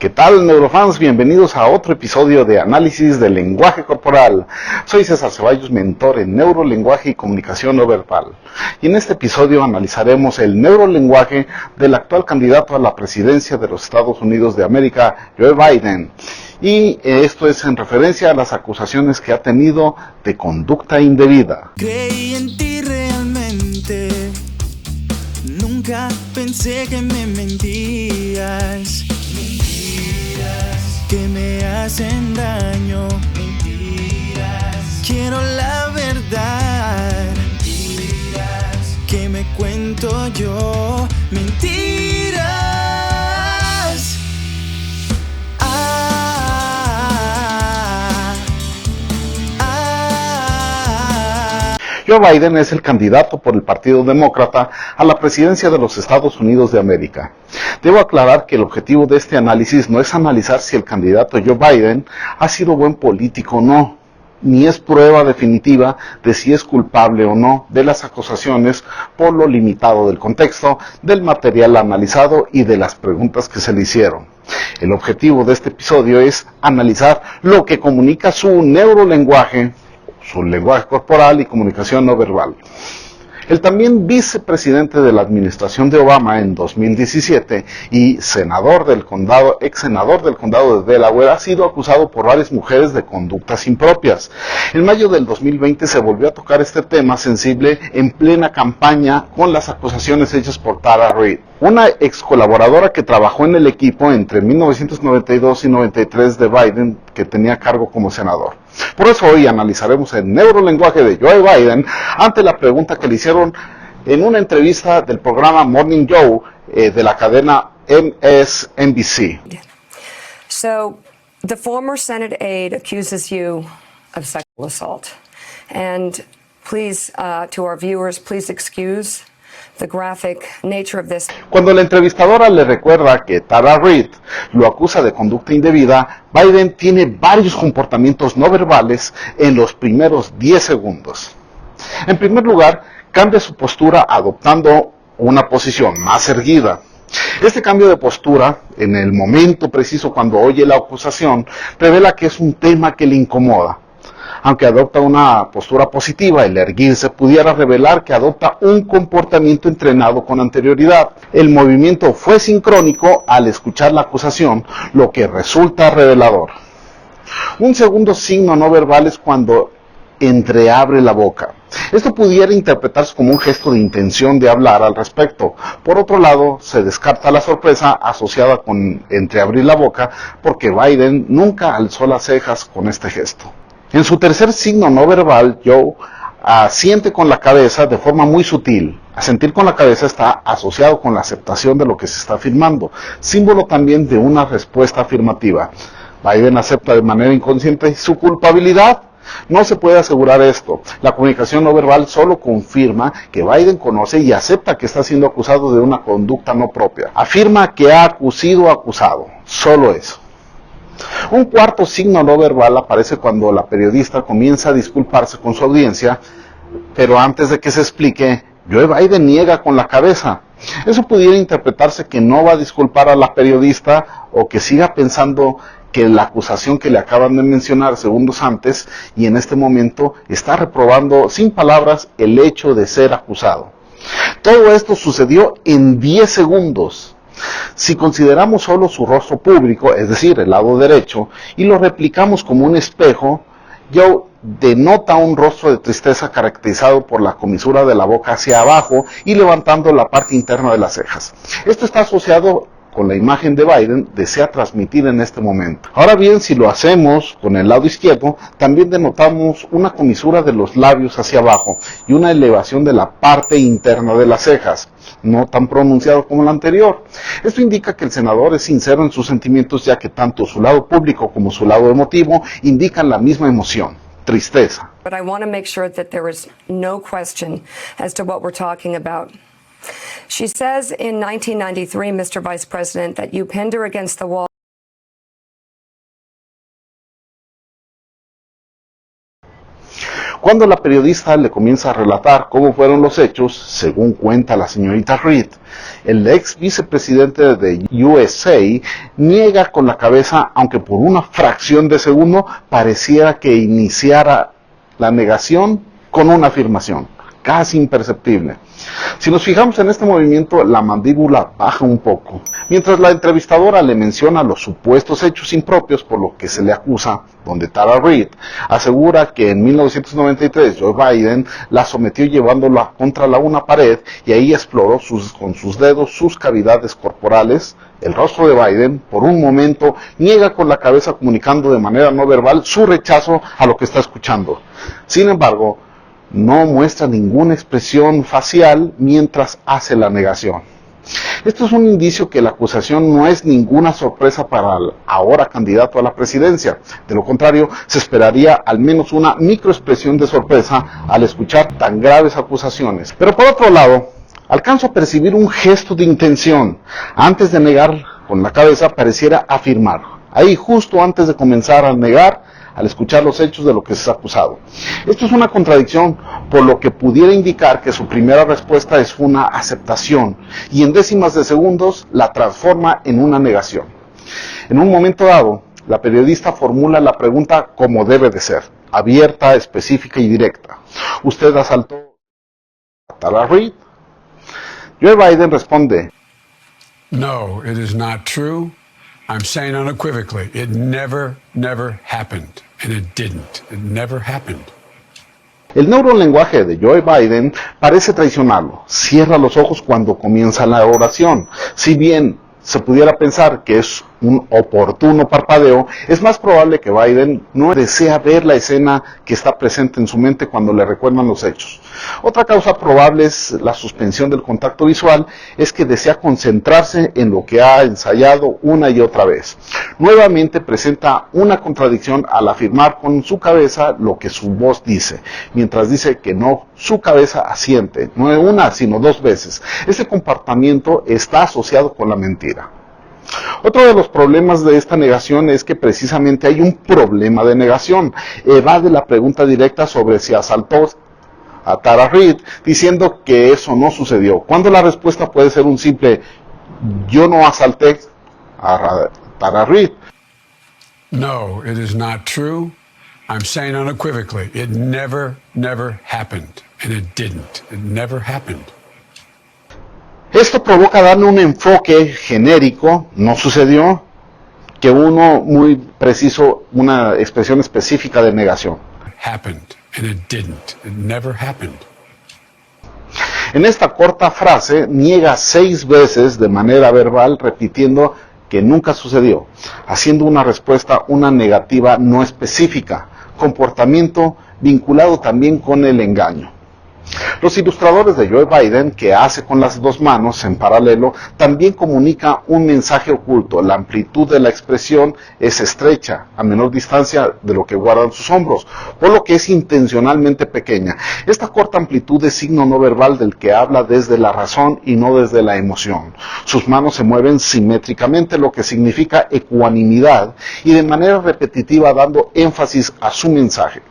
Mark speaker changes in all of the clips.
Speaker 1: ¿Qué tal, neurofans? Bienvenidos a otro episodio de Análisis del Lenguaje Corporal. Soy César Ceballos, mentor en neurolenguaje y comunicación no verbal. Y en este episodio analizaremos el neurolenguaje del actual candidato a la presidencia de los Estados Unidos de América, Joe Biden. Y esto es en referencia a las acusaciones que ha tenido de conducta indebida.
Speaker 2: Creí en ti realmente, nunca pensé que me mentías. Mentiras que me hacen daño. Mentiras, quiero la verdad. Mentiras que me cuento yo. Mentiras.
Speaker 1: Joe Biden es el candidato por el Partido Demócrata a la presidencia de los Estados Unidos de América. Debo aclarar que el objetivo de este análisis no es analizar si el candidato Joe Biden ha sido buen político o no, ni es prueba definitiva de si es culpable o no de las acusaciones por lo limitado del contexto, del material analizado y de las preguntas que se le hicieron. El objetivo de este episodio es analizar lo que comunica su neurolenguaje, su lenguaje corporal y comunicación no verbal. El también vicepresidente de la administración de Obama en 2017 y ex senador del condado de Delaware, ha sido acusado por varias mujeres de conductas impropias. En mayo del 2020 se volvió a tocar este tema sensible en plena campaña con las acusaciones hechas por Tara Reade, una ex colaboradora que trabajó en el equipo entre 1992 y 93 de Biden, que tenía cargo como senador. Por eso hoy analizaremos el neurolenguaje de Joe Biden ante la pregunta que le hicieron en una entrevista del programa Morning Joe de la cadena MSNBC.
Speaker 3: So, the former Senate aide accuses you of sexual assault. And please, to our viewers, please excuse the graphic nature of this.
Speaker 1: Cuando la entrevistadora le recuerda que Tara Reade lo acusa de conducta indebida, Biden tiene varios comportamientos no verbales en los primeros 10 segundos. En primer lugar, cambia su postura adoptando una posición más erguida. Este cambio de postura, en el momento preciso cuando oye la acusación, revela que es un tema que le incomoda. Aunque adopta una postura positiva, el erguirse pudiera revelar que adopta un comportamiento entrenado con anterioridad. El movimiento fue sincrónico al escuchar la acusación, lo que resulta revelador. Un segundo signo no verbal es cuando entreabre la boca. Esto pudiera interpretarse como un gesto de intención de hablar al respecto. Por otro lado, se descarta la sorpresa asociada con entreabrir la boca, porque Biden nunca alzó las cejas con este gesto. En su tercer signo no verbal, Joe asiente con la cabeza de forma muy sutil. Asentir con la cabeza está asociado con la aceptación de lo que se está afirmando, símbolo también de una respuesta afirmativa. Biden acepta de manera inconsciente su culpabilidad. No se puede asegurar esto. La comunicación no verbal solo confirma que Biden conoce y acepta que está siendo acusado de una conducta no propia. Afirma que ha sido acusado. Solo eso. Un cuarto signo no verbal aparece cuando la periodista comienza a disculparse con su audiencia, pero antes de que se explique, Joe Biden niega con la cabeza. Eso pudiera interpretarse que no va a disculpar a la periodista o que siga pensando que la acusación que le acaban de mencionar segundos antes y en este momento está reprobando sin palabras el hecho de ser acusado. Todo esto sucedió en 10 segundos. Si consideramos solo su rostro público, es decir, el lado derecho, y lo replicamos como un espejo, Joe denota un rostro de tristeza caracterizado por la comisura de la boca hacia abajo y levantando la parte interna de las cejas. Esto está asociado con la imagen de Biden desea transmitir en este momento. Ahora bien, si lo hacemos con el lado izquierdo, también denotamos una comisura de los labios hacia abajo y una elevación de la parte interna de las cejas, no tan pronunciado como la anterior. Esto indica que el senador es sincero en sus sentimientos, ya que tanto su lado público como su lado emotivo indican la misma emoción, tristeza.
Speaker 3: But I want to make sure that there is no question as to what we're talking about. She says in 1993, Mr. Vice President, that you pinned her against the wall.
Speaker 1: Cuando la periodista le comienza a relatar cómo fueron los hechos, según cuenta la señorita Reid, el ex vicepresidente de USA niega con la cabeza, aunque por una fracción de segundo pareciera que iniciara la negación con una afirmación, casi imperceptible. Si nos fijamos en este movimiento, la mandíbula baja un poco, mientras la entrevistadora le menciona los supuestos hechos impropios por lo que se le acusa, donde Tara Reid asegura que en 1993 Joe Biden la sometió llevándola contra una pared y ahí exploró con sus dedos sus cavidades corporales. El rostro de Biden, por un momento, niega con la cabeza comunicando de manera no verbal su rechazo a lo que está escuchando. Sin embargo, no muestra ninguna expresión facial mientras hace la negación. Esto es un indicio que la acusación no es ninguna sorpresa para el ahora candidato a la presidencia. De lo contrario, se esperaría al menos una microexpresión de sorpresa al escuchar tan graves acusaciones. Pero por otro lado, alcanzo a percibir un gesto de intención. Antes de negar con la cabeza, pareciera afirmar. Ahí, justo antes de comenzar a negar, al escuchar los hechos de lo que se ha acusado. Esto es una contradicción, por lo que pudiera indicar que su primera respuesta es una aceptación y en décimas de segundos la transforma en una negación. En un momento dado, la periodista formula la pregunta como debe de ser, abierta, específica y directa. ¿Usted asaltó a Tara Reid? Joe Biden responde,
Speaker 4: No, it is not true. I'm saying unequivocally, it never happened. And it didn't. It never happened.
Speaker 1: El neurolenguaje de Joe Biden parece traicionarlo. Cierra los ojos cuando comienza la oración. Si bien se pudiera pensar que es un oportuno parpadeo, es más probable que Biden no desea ver la escena que está presente en su mente cuando le recuerdan los hechos. Otra causa probable es la suspensión del contacto visual, es que desea concentrarse en lo que ha ensayado una y otra vez. Nuevamente presenta una contradicción al afirmar con su cabeza lo que su voz dice, mientras dice que no, su cabeza asiente, no una sino dos veces. Ese comportamiento está asociado con la mentira. Otro de los problemas de esta negación es que precisamente hay un problema de negación. Evade la pregunta directa sobre si asaltó a Tara Reid, diciendo que eso no sucedió, cuando la respuesta puede ser un simple yo no asalté a Tara Reid.
Speaker 4: No, it is not true. I'm saying unequivocally, it never happened. And it didn't. It never happened.
Speaker 1: Esto provoca darle un enfoque genérico, no sucedió, que uno muy preciso, una expresión específica de negación.
Speaker 4: Happened, and it didn't. It never happened.
Speaker 1: En esta corta frase niega 6 veces de manera verbal, repitiendo que nunca sucedió, haciendo una respuesta, una negativa no específica, comportamiento vinculado también con el engaño. Los ilustradores de Joe Biden, que hace con las dos manos en paralelo, también comunica un mensaje oculto. La amplitud de la expresión es estrecha, a menor distancia de lo que guardan sus hombros, por lo que es intencionalmente pequeña. Esta corta amplitud es signo no verbal del que habla desde la razón y no desde la emoción. Sus manos se mueven simétricamente, lo que significa ecuanimidad, y de manera repetitiva dando énfasis a su mensaje.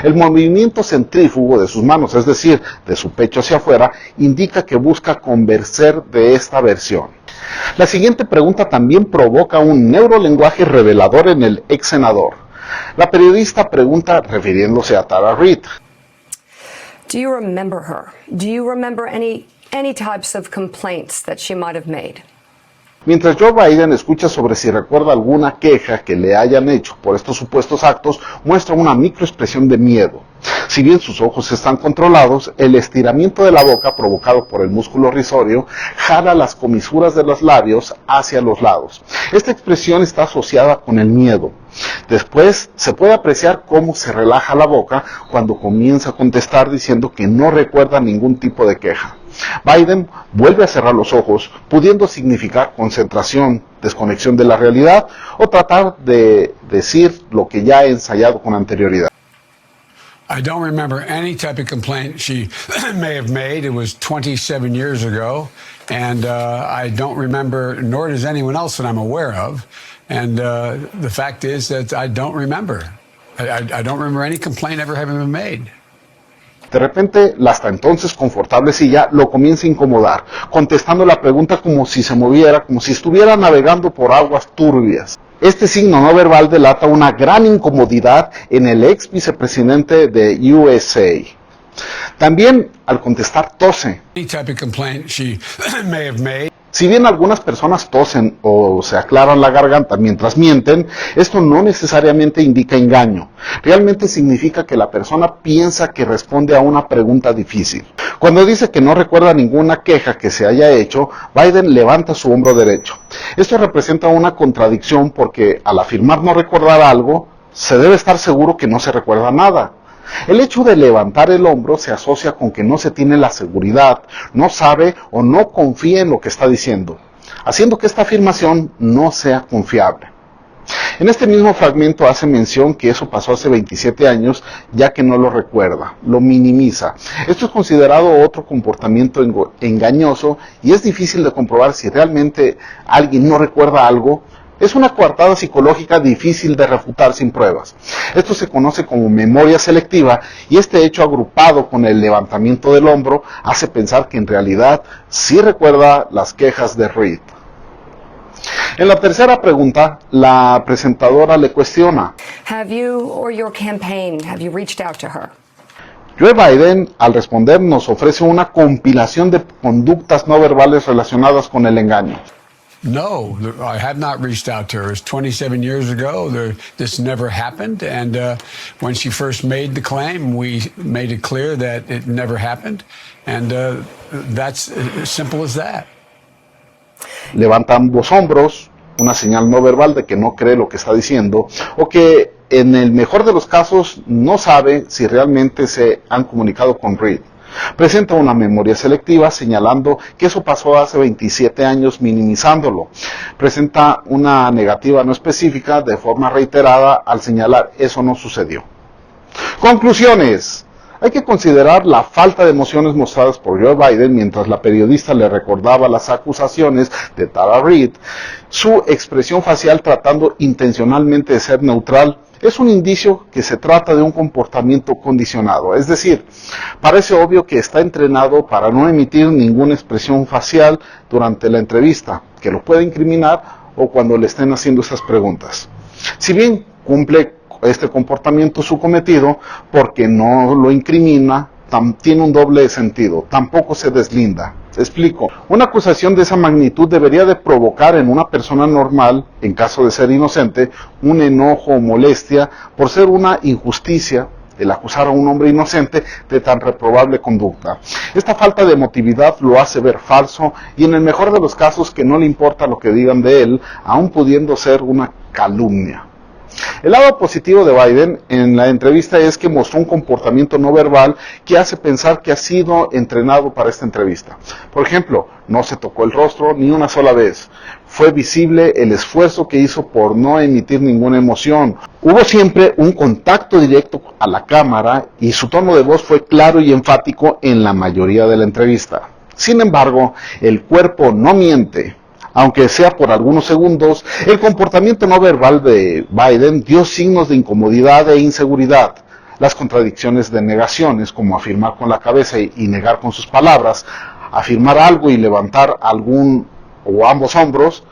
Speaker 1: El movimiento centrífugo de sus manos, es decir, de su pecho hacia afuera, indica que busca convencer de esta versión. La siguiente pregunta también provoca un neurolenguaje revelador en el ex senador. La periodista pregunta refiriéndose a Tara Reid.
Speaker 3: Do you remember her? Do you remember any types of complaints that she might have made?
Speaker 1: Mientras Joe Biden escucha sobre si recuerda alguna queja que le hayan hecho por estos supuestos actos, muestra una microexpresión de miedo. Si bien sus ojos están controlados, el estiramiento de la boca provocado por el músculo risorio jala las comisuras de los labios hacia los lados. Esta expresión está asociada con el miedo. Después se puede apreciar cómo se relaja la boca cuando comienza a contestar diciendo que no recuerda ningún tipo de queja. Biden vuelve a cerrar los ojos, pudiendo significar concentración, desconexión de la realidad o tratar de decir lo que ya ha ensayado con anterioridad.
Speaker 4: I don't remember any type of complaint she may have made. It was 27 years ago, and I don't remember, nor does anyone else that I'm aware of. And the fact is that I don't remember. I don't remember any complaint ever having been made.
Speaker 1: De repente, la hasta entonces confortable silla lo comienza a incomodar, contestando la pregunta como si se moviera, como si estuviera navegando por aguas turbias. Este signo no verbal delata una gran incomodidad en el ex vicepresidente de USA. También, al contestar, tose.
Speaker 4: Any type of complaint she may have made.
Speaker 1: Si bien algunas personas tosen o se aclaran la garganta mientras mienten, esto no necesariamente indica engaño. Realmente significa que la persona piensa que responde a una pregunta difícil. Cuando dice que no recuerda ninguna queja que se haya hecho, Biden levanta su hombro derecho. Esto representa una contradicción porque al afirmar no recordar algo, se debe estar seguro que no se recuerda nada. El hecho de levantar el hombro se asocia con que no se tiene la seguridad, no sabe o no confía en lo que está diciendo, haciendo que esta afirmación no sea confiable. En este mismo fragmento hace mención que eso pasó hace 27 años, ya que no lo recuerda, lo minimiza. Esto es considerado otro comportamiento engañoso y es difícil de comprobar si realmente alguien no recuerda algo. Es una coartada psicológica difícil de refutar sin pruebas. Esto se conoce como memoria selectiva y este hecho agrupado con el levantamiento del hombro hace pensar que en realidad sí recuerda las quejas de Reid. En la tercera pregunta, la presentadora le cuestiona:
Speaker 3: Have you or your campaign, have you reached out to her?
Speaker 1: Joe Biden, al responder, nos ofrece una compilación de conductas no verbales relacionadas con el engaño.
Speaker 4: No, I have not reached out to her. It's 27 years ago. This never happened. And when she first made the claim, we made it clear that it never happened. And that's as simple as that.
Speaker 1: Levanta ambos hombros, una señal no verbal de que no cree lo que está diciendo, o que en el mejor de los casos no sabe si realmente se han comunicado con Reid. Presenta una memoria selectiva señalando que eso pasó hace 27 años, minimizándolo. Presenta una negativa no específica de forma reiterada al señalar eso no sucedió. Conclusiones. Hay que considerar la falta de emociones mostradas por Joe Biden mientras la periodista le recordaba las acusaciones de Tara Reid. Su expresión facial tratando intencionalmente de ser neutral es un indicio que se trata de un comportamiento condicionado. Es decir, parece obvio que está entrenado para no emitir ninguna expresión facial durante la entrevista, que lo puede incriminar o cuando le estén haciendo esas preguntas. Si bien cumple este comportamiento su cometido, porque no lo incrimina, tiene un doble sentido, tampoco se deslinda. Explico. Una acusación de esa magnitud debería de provocar en una persona normal, en caso de ser inocente, un enojo o molestia por ser una injusticia el acusar a un hombre inocente de tan reprobable conducta. Esta falta de emotividad lo hace ver falso y en el mejor de los casos que no le importa lo que digan de él, aun pudiendo ser una calumnia. El lado positivo de Biden en la entrevista es que mostró un comportamiento no verbal que hace pensar que ha sido entrenado para esta entrevista. Por ejemplo, no se tocó el rostro ni una sola vez. Fue visible el esfuerzo que hizo por no emitir ninguna emoción. Hubo siempre un contacto directo a la cámara y su tono de voz fue claro y enfático en la mayoría de la entrevista. Sin embargo, el cuerpo no miente. Aunque sea por algunos segundos, el comportamiento no verbal de Biden dio signos de incomodidad e inseguridad. Las contradicciones de negaciones, como afirmar con la cabeza y negar con sus palabras, afirmar algo y levantar algún o ambos hombros,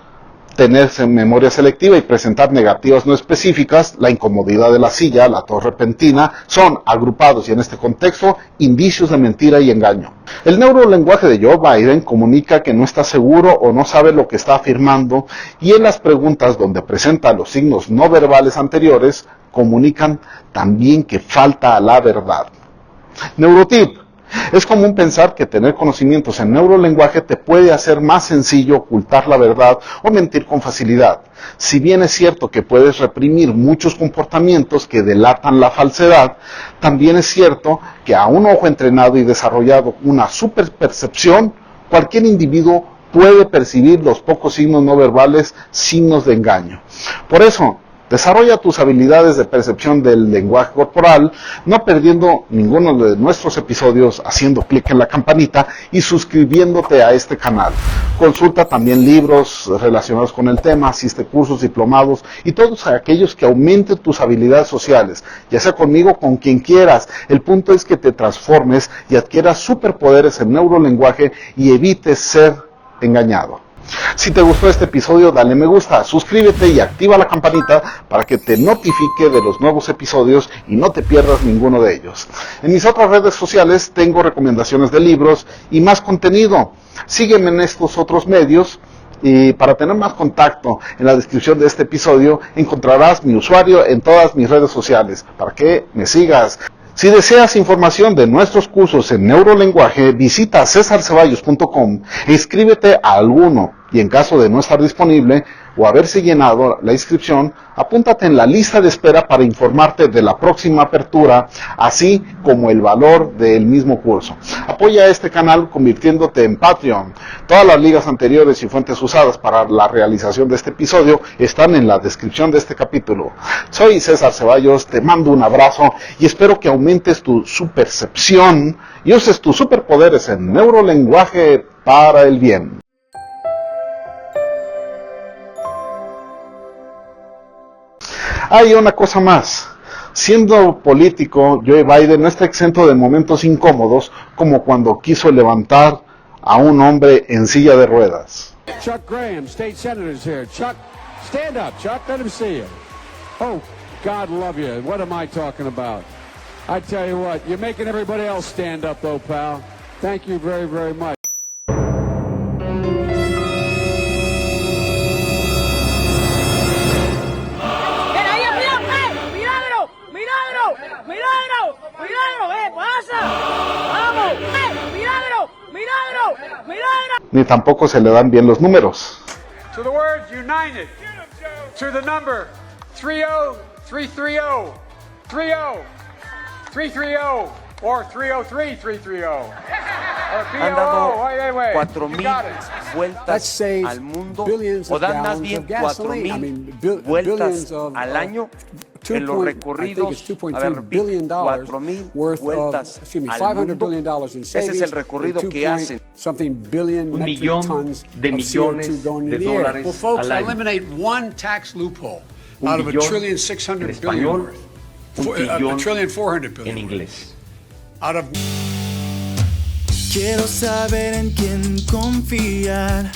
Speaker 1: tener memoria selectiva y presentar negativas no específicas, la incomodidad de la silla, la tos repentina, son agrupados y en este contexto indicios de mentira y engaño. El neurolenguaje de Joe Biden comunica que no está seguro o no sabe lo que está afirmando y en las preguntas donde presenta los signos no verbales anteriores comunican también que falta a la verdad. Neurotip. Es común pensar que tener conocimientos en neurolenguaje te puede hacer más sencillo ocultar la verdad o mentir con facilidad. Si bien es cierto que puedes reprimir muchos comportamientos que delatan la falsedad, también es cierto que a un ojo entrenado y desarrollado una superpercepción, cualquier individuo puede percibir los pocos signos no verbales, signos de engaño. Por eso, Desarrolla tus habilidades de percepción del lenguaje corporal, no perdiendo ninguno de nuestros episodios, haciendo clic en la campanita y suscribiéndote a este canal. Consulta también libros relacionados con el tema, asiste cursos, diplomados y todos aquellos que aumenten tus habilidades sociales, ya sea conmigo o con quien quieras. El punto es que te transformes y adquieras superpoderes en neurolenguaje y evites ser engañado. Si te gustó este episodio, dale me gusta, suscríbete y activa la campanita para que te notifique de los nuevos episodios y no te pierdas ninguno de ellos. En mis otras redes sociales tengo recomendaciones de libros y más contenido. Sígueme en estos otros medios y para tener más contacto, en la descripción de este episodio encontrarás mi usuario en todas mis redes sociales para que me sigas. Si deseas información de nuestros cursos en neurolenguaje, visita cesarceballos.com e inscríbete a alguno, y en caso de no estar disponible o haberse llenado la inscripción, apúntate en la lista de espera para informarte de la próxima apertura, así como el valor del mismo curso. Apoya este canal convirtiéndote en Patreon. Todas las ligas anteriores y fuentes usadas para la realización de este episodio están en la descripción de este capítulo. Soy César Ceballos, te mando un abrazo y espero que aumentes tu supercepción y uses tus superpoderes en neurolenguaje para el bien. Hay una cosa más. Siendo político, Joe Biden no está exento de momentos incómodos, como cuando quiso levantar a un hombre en silla de ruedas.
Speaker 5: Chuck Graham, state senator's here. Chuck, stand up, Chuck. Let him see you. Oh, God love you. What am I talking about? I tell you what, you're making everybody else stand up, though, pal. Thank you very, very much.
Speaker 1: Ni tampoco se le dan bien los números.
Speaker 4: To the words united, to the number 30330, 30330, or 303330.
Speaker 6: Han dado 4,000 vueltas al mundo, o dan más bien 4,000 vueltas al año en los recorridos. A ver, 4,000 vueltas al mundo. Ese es el recorrido que hacen.
Speaker 7: $1 billón de millones de dólares
Speaker 4: Well, folks,
Speaker 7: al año.
Speaker 4: eliminate one tax loophole
Speaker 7: Un
Speaker 4: out of
Speaker 7: billón
Speaker 4: $1,600,000,000,000
Speaker 7: en español, un billón
Speaker 4: $1,400,000,000,000
Speaker 7: en inglés.
Speaker 4: out of
Speaker 2: Quiero saber en quién confiar.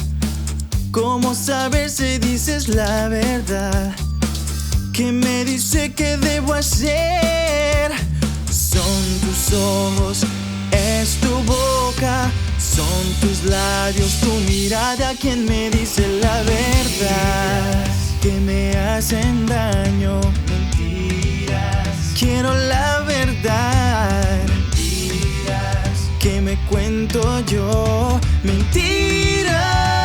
Speaker 2: ¿Cómo saber si dices la verdad? ¿Qué me dice que debo hacer? Son tus ojos, es tu boca, son tus labios, tu mirada quien me dice la verdad. Que me hacen daño, mentiras. Quiero la verdad, mentiras. Que me cuento yo, mentiras.